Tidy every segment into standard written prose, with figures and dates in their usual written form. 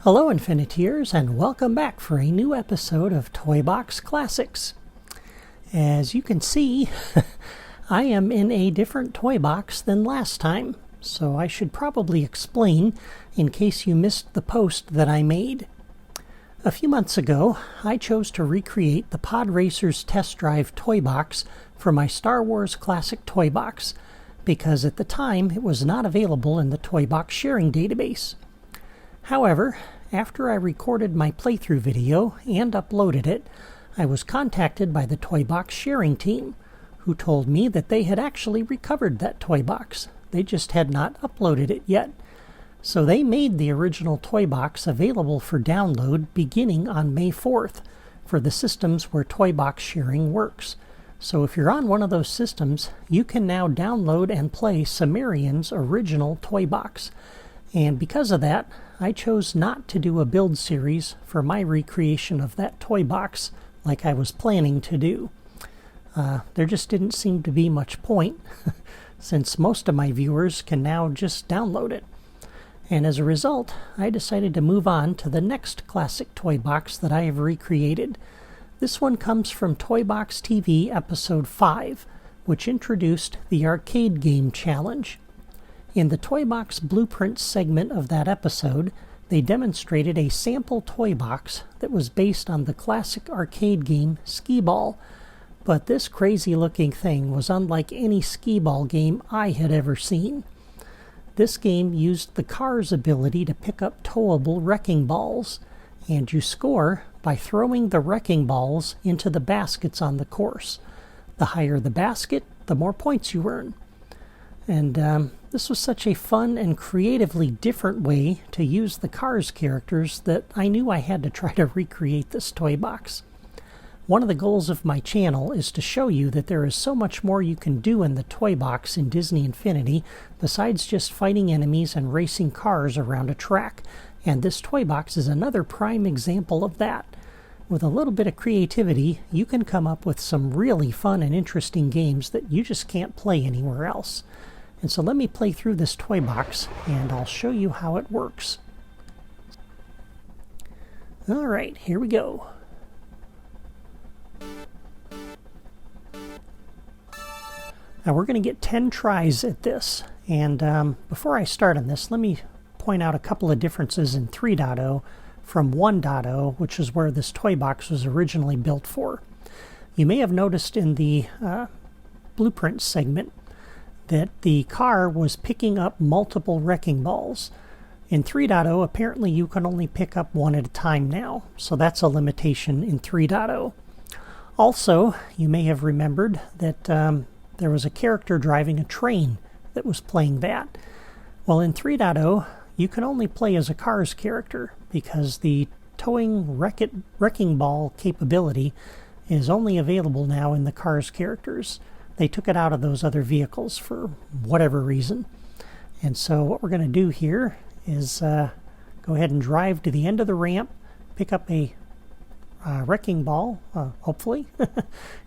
Hello Infiniteers, and welcome back for a new episode of Toy Box Classics. As you can see, I am in a different toy box than last time, so I should probably explain in case you missed the post that I made. A few months ago, I chose to recreate the Pod Racers Test Drive toy box for my Star Wars Classic toy box, because at the time it was not available in the toy box sharing database. However, after I recorded my playthrough video and uploaded it, I was contacted by the toy box sharing team, who told me that they had actually recovered that toy box. They just had not uploaded it yet. So they made the original toy box available for download beginning on May 4th for the systems where toy box sharing works. So if you're on one of those systems, you can now download and play Sumerian's original toy box. And because of that, I chose not to do a build series for my recreation of that toy box like I was planning to do. There just didn't seem to be much point, since most of my viewers can now just download it. And as a result, I decided to move on to the next classic toy box that I have recreated. This one comes from Toy Box TV Episode 5, which introduced the Arcade Game Challenge. In the Toy Box Blueprints segment of that episode, they demonstrated a sample toy box that was based on the classic arcade game Skee-Ball, but this crazy-looking thing was unlike any Skee-Ball game I had ever seen. This game used the car's ability to pick up towable wrecking balls, and you score by throwing the wrecking balls into the baskets on the course. The higher the basket, the more points you earn. And this was such a fun and creatively different way to use the Cars characters that I knew I had to try to recreate this toy box. One of the goals of my channel is to show you that there is so much more you can do in the toy box in Disney Infinity besides just fighting enemies and racing cars around a track, and this toy box is another prime example of that. With a little bit of creativity, you can come up with some really fun and interesting games that you just can't play anywhere else. And so let me play through this toy box, and I'll show you how it works. Alright, here we go. Now we're going to get 10 tries at this, and before I start on this, let me point out a couple of differences in 3.0 from 1.0, which is where this toy box was originally built for. You may have noticed in the blueprint segment that the car was picking up multiple wrecking balls. In 3.0, apparently you can only pick up one at a time now, so that's a limitation in 3.0. Also, you may have remembered that there was a character driving a train that was playing that. Well, in 3.0, you can only play as a Cars character because the towing wrecking ball capability is only available now in the Cars characters. They took it out of those other vehicles for whatever reason. And so what we're going to do here is go ahead and drive to the end of the ramp, pick up a wrecking ball, hopefully,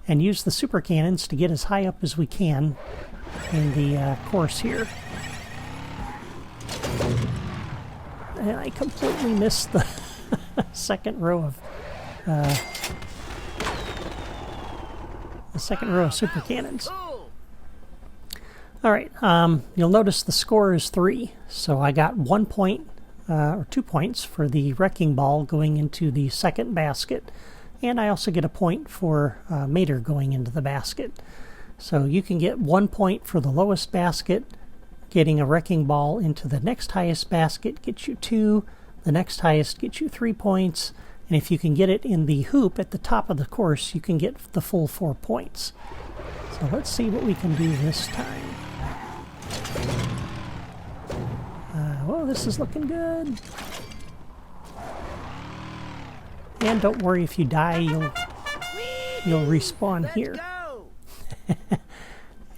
and use the super cannons to get as high up as we can in the course here. And I completely missed the second row of super cannons. Alright, you'll notice the score is 3, so I got 1 point, or 2 points for the wrecking ball going into the second basket, and I also get a point for Mater going into the basket. So you can get 1 point for the lowest basket. Getting a wrecking ball into the next highest basket gets you 2, the next highest gets you 3 points, and if you can get it in the hoop at the top of the course, you can get the full 4 points. So let's see what we can do this time. Well, this is looking good. And don't worry, if you die, you'll respawn here.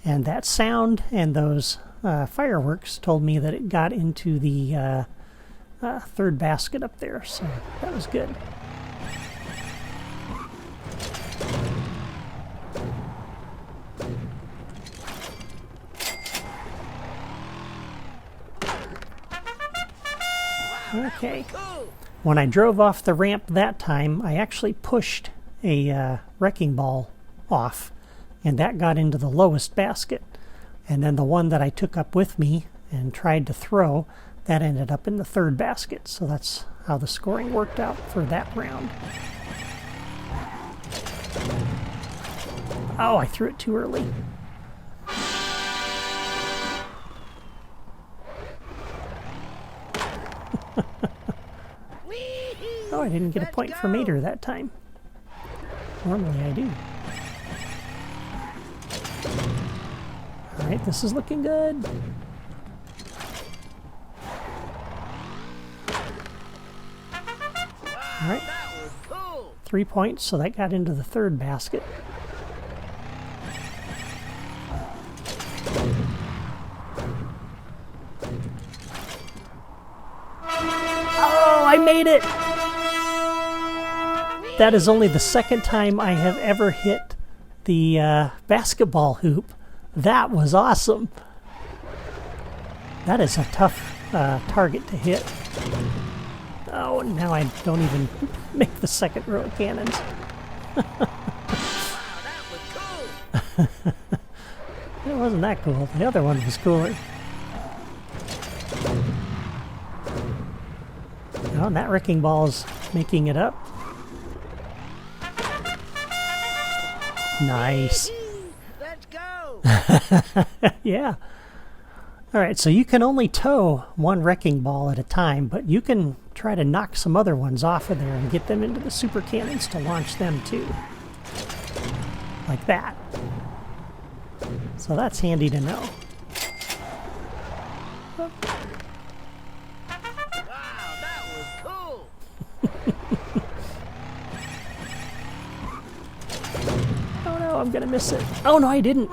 And that sound and those fireworks told me that it got into the third basket up there, so that was good. Okay. When I drove off the ramp that time, I actually pushed a wrecking ball off, and that got into the lowest basket. And then the one that I took up with me and tried to throw, that ended up in the third basket. So that's how the scoring worked out for that round. Oh, I threw it too early. Oh, I didn't get a point for Mater that time. Normally I do. Alright, this is looking good. Alright. 3 points, so that got into the third basket. Oh, I made it! That is only the second time I have ever hit the basketball hoop. That was awesome. That is a tough target to hit. Oh, now I don't even make the second row of cannons. Wow, that was cool. It wasn't that cool. The other one was cooler. Oh, and that wrecking ball's making it up. Nice. Let's go. Yeah. All right, so you can only tow one wrecking ball at a time, but you can try to knock some other ones off of there and get them into the super cannons to launch them too. Like that. So that's handy to know. Wow, that was cool. Oh no, I'm gonna miss it. Oh no, I didn't.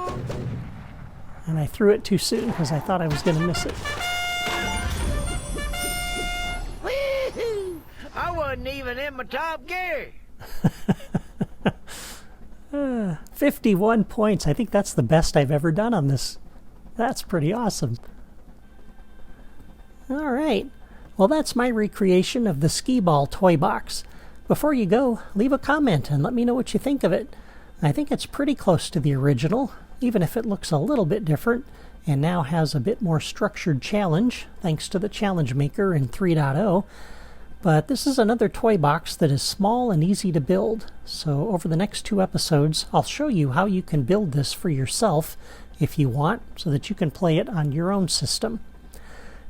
And I threw it too soon because I thought I was gonna miss it. Woo-hoo! I wasn't even in my top gear. 51 points. I think that's the best I've ever done on this. That's pretty awesome. All right. Well, that's my recreation of the Skee-Ball toy box. Before you go, leave a comment and let me know what you think of it. I think it's pretty close to the original, even if it looks a little bit different and now has a bit more structured challenge, thanks to the challenge maker in 3.0. But this is another toy box that is small and easy to build. So over the next 2 episodes, I'll show you how you can build this for yourself if you want, so that you can play it on your own system.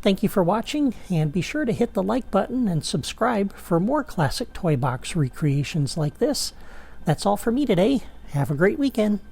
Thank you for watching, and be sure to hit the like button and subscribe for more classic toy box recreations like this. That's all for me today. Have a great weekend.